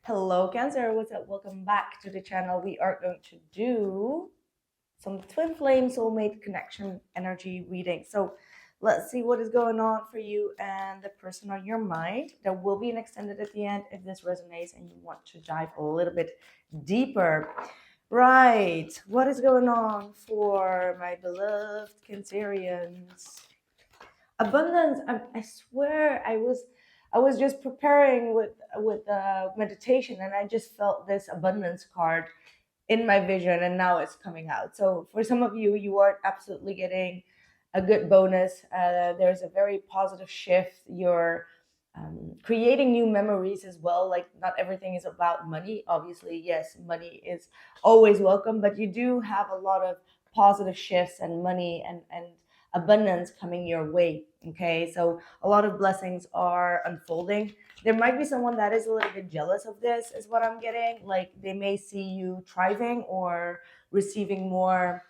Hello, Cancer. What's up? Welcome back to the channel. We are going to do some twin flame soulmate connection energy reading. So let's see what is going on for you and the person on your mind. There will be an extended at the end if this resonates and you want to dive a little bit deeper. Right. What is going on for my beloved Cancerians? Abundance. I swear I was just preparing with meditation, and I just felt this abundance card in my vision, and now it's coming out. So for some of you, you are absolutely getting a good bonus. There's a very positive shift. You're creating new memories as well. Like, not everything is about money. Obviously, yes, money is always welcome, but you do have a lot of positive shifts and money and abundance coming your way. Okay, so a lot of blessings are unfolding. There might be someone that is a little bit jealous of this, is what I'm getting. Like, they may see you thriving or receiving more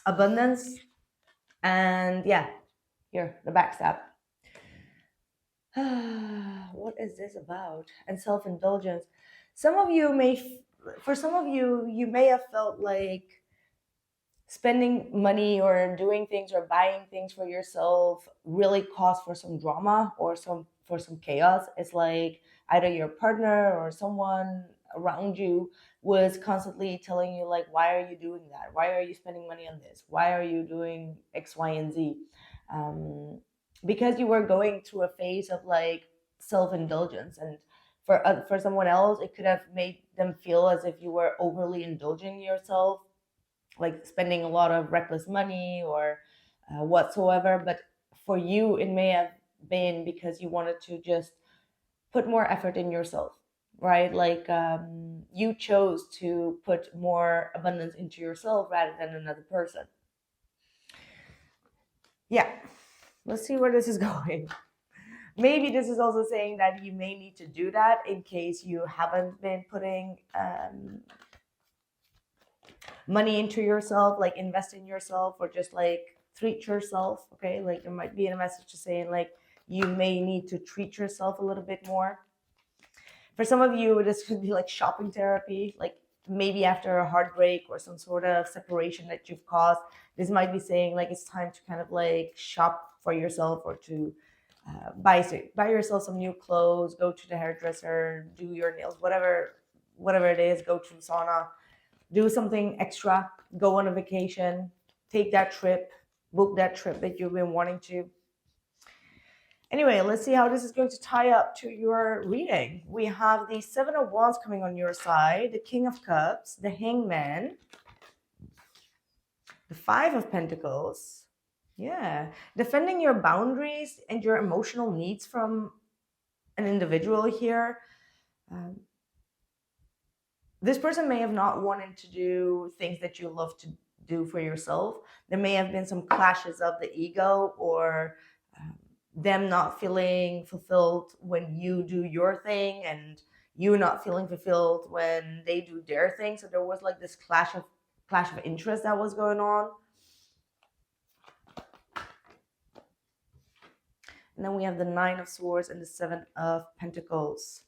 abundance. And yeah, here, the backstab. What is this about? And self-indulgence. Some of you for some of you, you may have felt like spending money or doing things or buying things for yourself really cause for some drama or some chaos. It's like either your partner or someone around you was constantly telling you, like, why are you doing that, why are you spending money on this, why are you doing X, Y, and Z. Because you were going through a phase of like self-indulgence, and for someone else it could have made them feel as if you were overly indulging yourself, like spending a lot of reckless money or whatsoever. But for you, it may have been because you wanted to just put more effort in yourself, right? Like, you chose to put more abundance into yourself rather than another person. Yeah, let's see where this is going. Maybe this is also saying that you may need to do that in case you haven't been putting money into yourself, like invest in yourself or just like treat yourself. Okay, like there might be a message to saying like you may need to treat yourself a little bit more. For some of you, this could be like shopping therapy, like maybe after a heartbreak or some sort of separation that you've caused. This might be saying like it's time to kind of like shop for yourself or to buy yourself some new clothes, go to the hairdresser, do your nails, whatever it is, go to the sauna, do something extra, go on a vacation, take that trip, book that trip that you've been wanting to. Anyway, let's see how this is going to tie up to your reading. We have the Seven of Wands coming on your side, the King of Cups, the Hangman, the Five of Pentacles. Yeah, defending your boundaries and your emotional needs from an individual here. Um, this person may have not wanted to do things that you love to do for yourself. There may have been some clashes of the ego, or them not feeling fulfilled when you do your thing and you not feeling fulfilled when they do their thing. So there was like this clash of interest that was going on. And then we have the Nine of Swords and the Seven of Pentacles.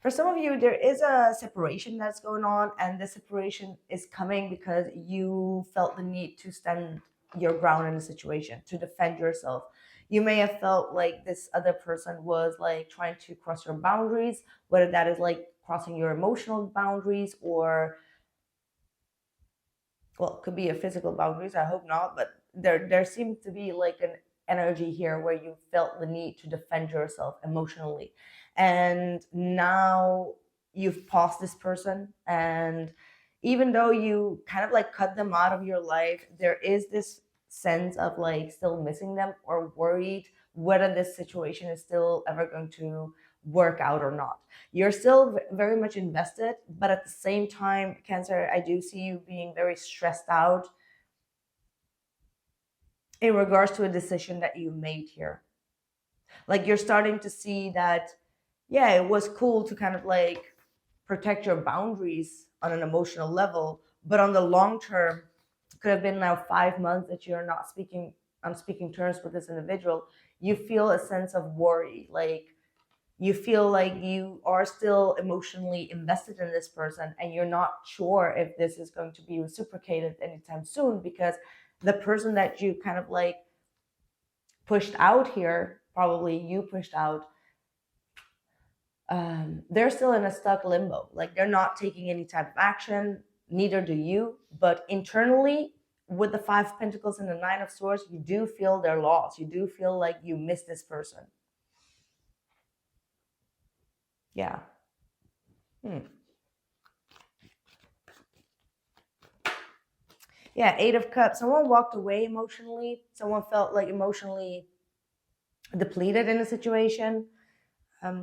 For some of you, there is a separation that's going on, and the separation is coming because you felt the need to stand your ground in the situation, to defend yourself. You may have felt like this other person was like trying to cross your boundaries, whether that is like crossing your emotional boundaries or, well, it could be a physical boundaries. I hope not, but there seems to be like an energy here where you felt the need to defend yourself emotionally, and now you've paused this person, and even though you kind of like cut them out of your life, there is this sense of like still missing them or worried whether this situation is still ever going to work out or not. You're still very much invested, but at the same time, Cancer, I do see you being very stressed out in regards to a decision that you made here. Like, you're starting to see that, yeah, it was cool to kind of like protect your boundaries on an emotional level, but on the long term, it could have been now 5 months that you're not speaking on speaking terms with this individual. You feel a sense of worry, like you feel like you are still emotionally invested in this person, and you're not sure if this is going to be reciprocated anytime soon, because the person that you kind of like pushed out here, probably you pushed out, they're still in a stuck limbo. Like they're not taking any type of action, neither do you. But internally, with the Five of Pentacles and the Nine of Swords, you do feel their loss. You do feel like you miss this person. Yeah. Yeah, Eight of Cups. Someone walked away emotionally. Someone felt like emotionally depleted in a situation.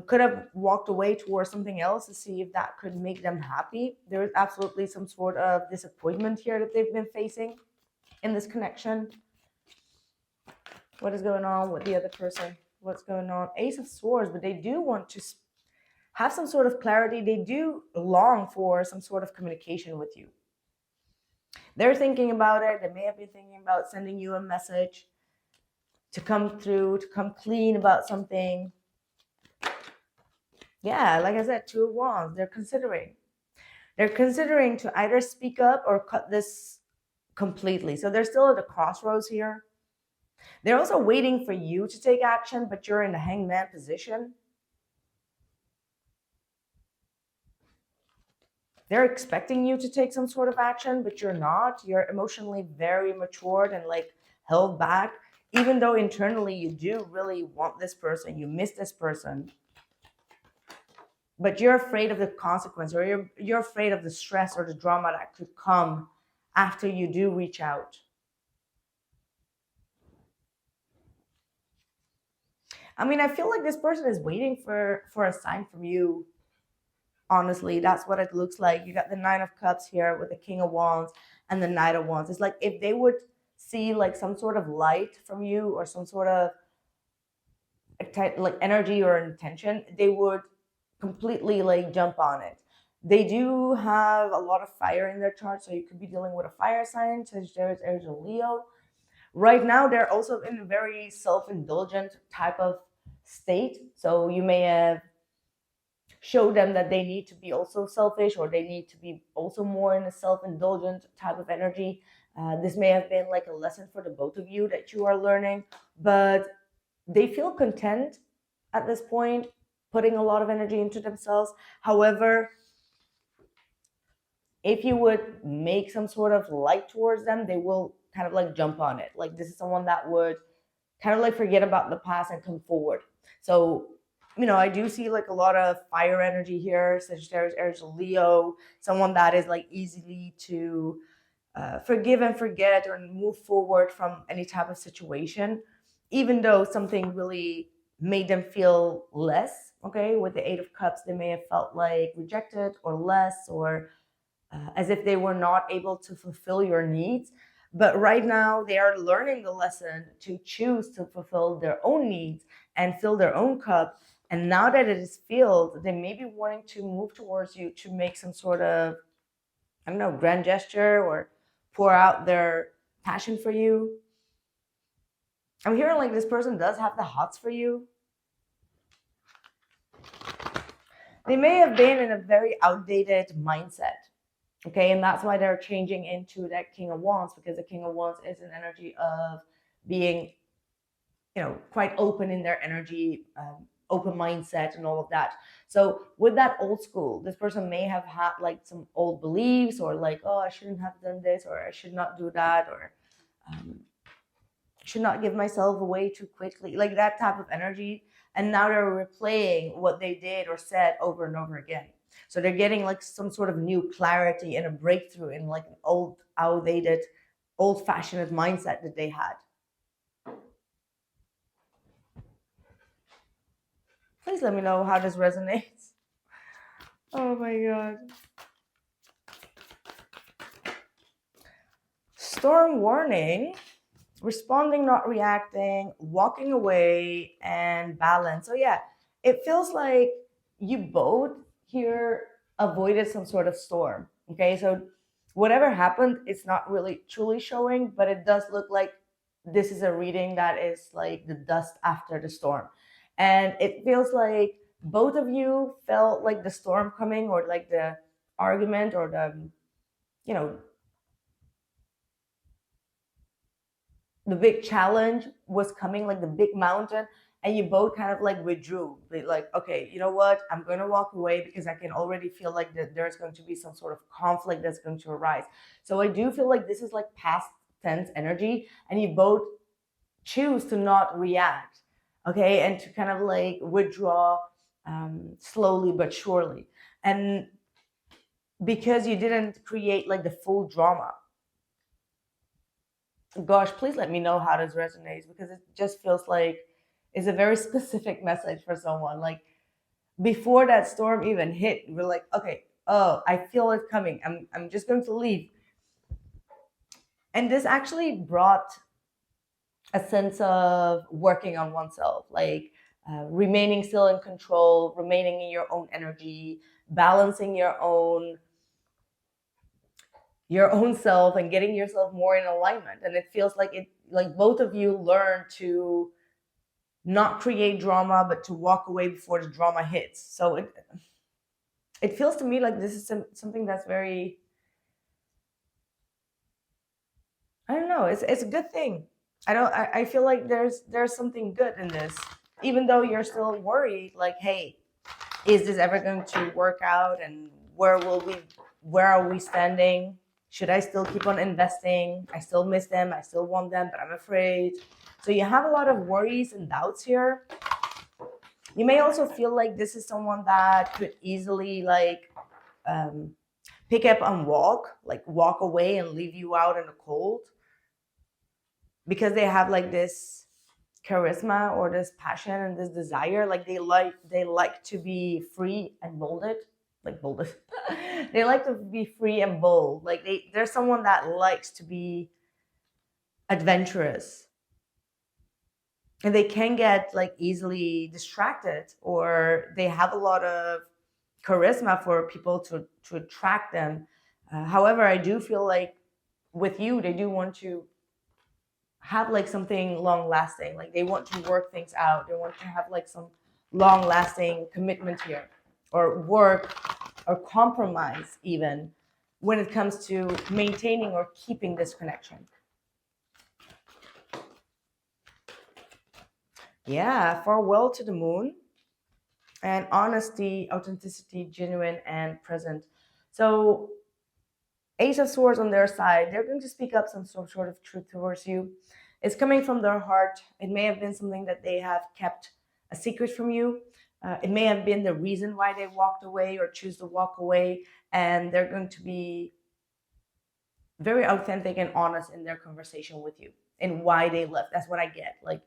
Could have walked away towards something else to see if that could make them happy. There is absolutely some sort of disappointment here that they've been facing in this connection. What is going on with the other person? What's going on? Ace of Swords, but they do want to have some sort of clarity. They do long for some sort of communication with you. They're thinking about it. They may have been thinking about sending you a message to come through, to come clean about something. Yeah, like I said, Two of Wands. They're considering to either speak up or cut this completely. So they're still at the crossroads here. They're also waiting for you to take action, but you're in the hangman position. They're expecting you to take some sort of action, but you're not. You're emotionally very matured and like held back, even though internally you do really want this person, you miss this person. But you're afraid of the consequence, or you're afraid of the stress or the drama that could come after you do reach out. I mean, I feel like this person is waiting for a sign from you. Honestly, that's what it looks like. You got the Nine of Cups here with the King of Wands and the Knight of Wands. It's like if they would see like some sort of light from you or some sort of like energy or intention, they would completely like jump on it. They do have a lot of fire in their chart, so you could be dealing with a fire sign, Sagittarius, Aries, or Leo. Right now, they're also in a very self-indulgent type of state. So you may have showed them that they need to be also selfish, or they need to be also more in a self-indulgent type of energy. This may have been like a lesson for the both of you that you are learning, but they feel content at this point, putting a lot of energy into themselves. However, if you would make some sort of light towards them, they will kind of like jump on it. Like this is someone that would kind of like forget about the past and come forward. So, you know, I do see like a lot of fire energy here, Sagittarius, Aries, Leo, someone that is like easily to forgive and forget or move forward from any type of situation, even though something really made them feel less. Okay, with the Eight of Cups, they may have felt like rejected or less, or as if they were not able to fulfill your needs. But right now, they are learning the lesson to choose to fulfill their own needs and fill their own cup. And now that it is filled, they may be wanting to move towards you to make some sort of, I don't know, grand gesture or pour out their passion for you. I'm hearing like this person does have the hots for you. They may have been in a very outdated mindset. Okay, and that's why they're changing into that King of Wands, because the King of Wands is an energy of being, you know, quite open in their energy, open mindset and all of that. So with that old school, this person may have had like some old beliefs, or like, oh, I shouldn't have done this, or I should not do that, or should not give myself away too quickly, like that type of energy. And now they're replaying what they did or said over and over again. So they're getting like some sort of new clarity and a breakthrough in like an old, outdated, old-fashioned mindset that they had. Please let me know how this resonates. Oh my God. Storm warning, responding, not reacting, walking away, and balance. So yeah, it feels like you both here avoided some sort of storm. Okay, so whatever happened, it's not really truly showing, but it does look like this is a reading that is like the dust after the storm. And it feels like both of you felt like the storm coming, or like the argument, or the, you know, the big challenge was coming, like the big mountain, and you both kind of like withdrew. Like, okay, you know what? I'm going to walk away because I can already feel like that there's going to be some sort of conflict that's going to arise. So I do feel like this is like past tense energy, and you both choose to not react, okay, and to kind of like withdraw slowly but surely. And because you didn't create like the full drama, gosh, please let me know how this resonates, because it just feels like it's a very specific message for someone. Like, before that storm even hit, we're like, okay, oh, I feel it coming. I'm just going to leave. And this actually brought a sense of working on oneself, like remaining still in control, remaining in your own energy, balancing your own self, and getting yourself more in alignment. And it feels like both of you learn to not create drama, but to walk away before the drama hits. So it feels to me like this is something that's very, I don't know, it's a good thing. I feel like there's something good in this, even though you're still worried, like, hey, is this ever going to work out, and where are we standing? Should I still keep on investing? I still miss them, I still want them, but I'm afraid. So you have a lot of worries and doubts here. You may also feel like this is someone that could easily like pick up and walk away and leave you out in the cold, because they have like this charisma or this passion and this desire. Like they like to be free and bolded, like bolded. They like to be free and bold. Like they're someone that likes to be adventurous, and they can get like easily distracted, or they have a lot of charisma for people to attract them. However, I do feel like with you, they do want to have like something long lasting. Like they want to work things out. They want to have like some long lasting commitment here, or work or compromise even, when it comes to maintaining or keeping this connection. Yeah, farewell to the moon, and honesty, authenticity, genuine and present. So Ace of Swords on their side, they're going to speak up some sort of truth towards you. It's coming from their heart. It may have been something that they have kept a secret from you. It may have been the reason why they walked away or choose to walk away. And they're going to be very authentic and honest in their conversation with you and why they left. That's what I get. Like,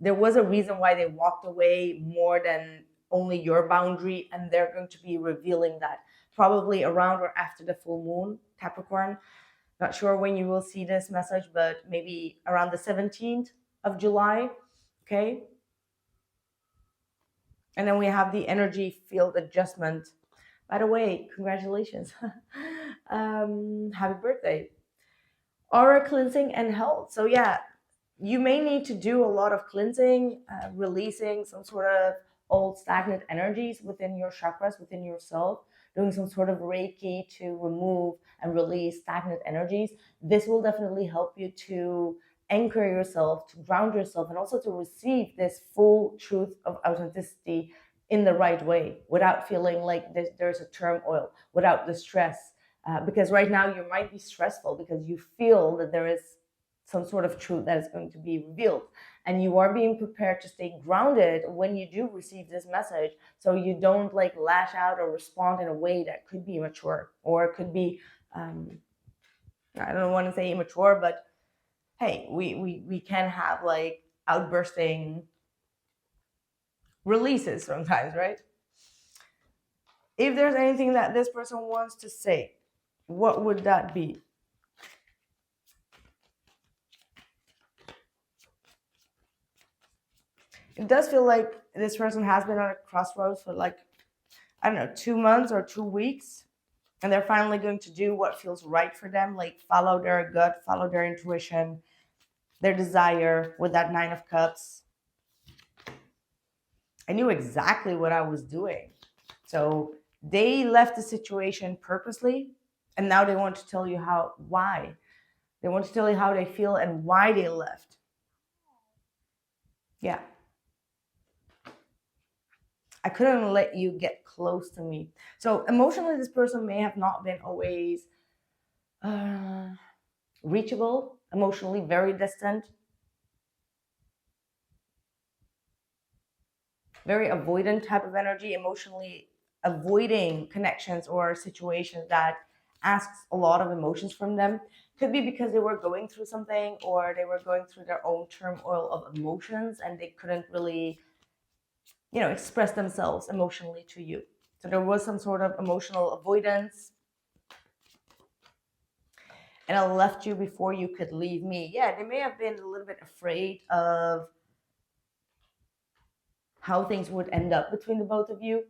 there was a reason why they walked away, more than only your boundary, and they're going to be revealing that probably around or after the full moon, Capricorn. Not sure when you will see this message, but maybe around the 17th of July. Okay. And then we have the energy field adjustment. By the way, congratulations. Happy birthday. Aura cleansing and health. So yeah, you may need to do a lot of cleansing, releasing some sort of old stagnant energies within your chakras, within yourself, doing some sort of Reiki to remove and release stagnant energies. This will definitely help you to anchor yourself, to ground yourself, and also to receive this full truth of authenticity in the right way, without feeling like there's a turmoil, without the stress. Because right now you might be stressful because you feel that there is some sort of truth that is going to be revealed, and you are being prepared to stay grounded when you do receive this message, so you don't like lash out or respond in a way that could be immature, or it could be I don't want to say immature, but hey, we can have like outbursting releases sometimes, right? If there's anything that this person wants to say, what would that be? It does feel like this person has been at a crossroads for like, I don't know, 2 months or 2 weeks. And they're finally going to do what feels right for them, like follow their gut, follow their intuition, their desire, with that 9 of Cups. I knew exactly what I was doing. So they left the situation purposely, and now they want to tell you why. They want to tell you how they feel and why they left. Yeah. I couldn't let you get close to me. So emotionally, this person may have not been always reachable, emotionally very distant, very avoidant type of energy, emotionally avoiding connections or situations that asks a lot of emotions from them. Could be because they were going through something, or they were going through their own turmoil of emotions and they couldn't really, express themselves emotionally to you. So there was some sort of emotional avoidance, and I left you before you could leave me. Yeah, they may have been a little bit afraid of how things would end up between the both of you.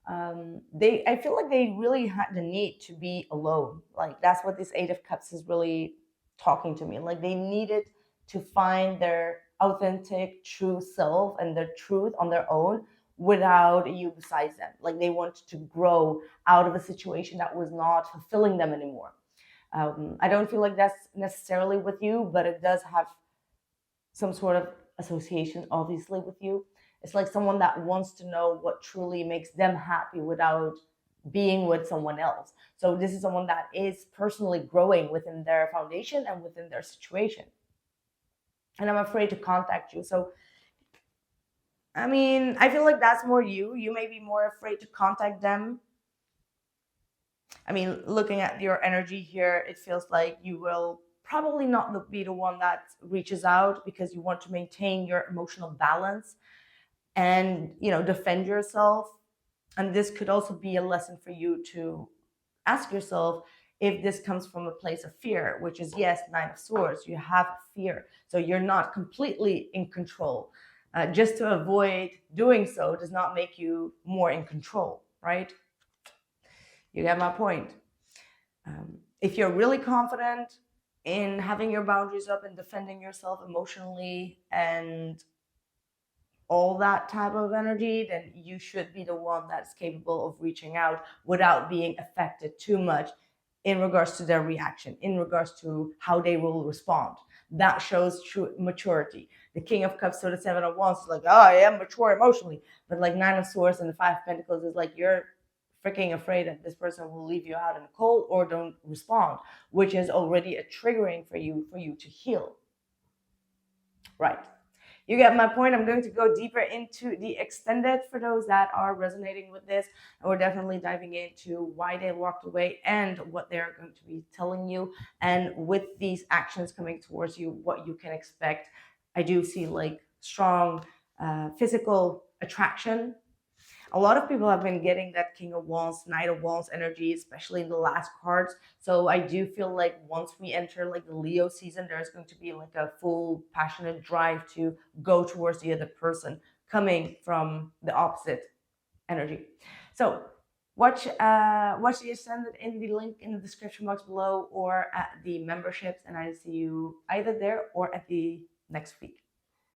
I feel like they really had the need to be alone. Like that's what this Eight of Cups is really talking to me. Like they needed to find their authentic, true self and their truth on their own without you besides them. Like they wanted to grow out of a situation that was not fulfilling them anymore. I don't feel like that's necessarily with you, but it does have some sort of association, obviously, with you. It's like someone that wants to know what truly makes them happy without being with someone else. So this is someone that is personally growing within their foundation and within their situation. And I'm afraid to contact you. So, I mean, I feel like that's more you. You may be more afraid to contact them. I mean, looking at your energy here, it feels like you will probably not be the one that reaches out because you want to maintain your emotional balance and, defend yourself. And this could also be a lesson for you to ask yourself if this comes from a place of fear, which is, yes, Nine of Swords, you have fear. So you're not completely in control. Just to avoid doing so does not make you more in control, right? You get my point. If you're really confident in having your boundaries up and defending yourself emotionally and all that type of energy, then you should be the one that's capable of reaching out without being affected too much in regards to their reaction, in regards to how they will respond. That shows true maturity. The King of Cups or the Seven of Wands is like, oh, I am mature emotionally. But like Nine of Swords and the Five of Pentacles is like, you're freaking afraid that this person will leave you out in the cold or don't respond, which is already a triggering for you to heal. Right. You get my point. I'm going to go deeper into the extended for those that are resonating with this. And we're definitely diving into why they walked away and what they're going to be telling you. And with these actions coming towards you, what you can expect. I do see like strong physical attraction. A lot of people have been getting that King of Wands, Knight of Wands energy, especially in the last cards. So I do feel like once we enter like the Leo season, there's going to be like a full passionate drive to go towards the other person coming from the opposite energy. So watch the Ascended in the link in the description box below or at the memberships, and I see you either there or at the next week.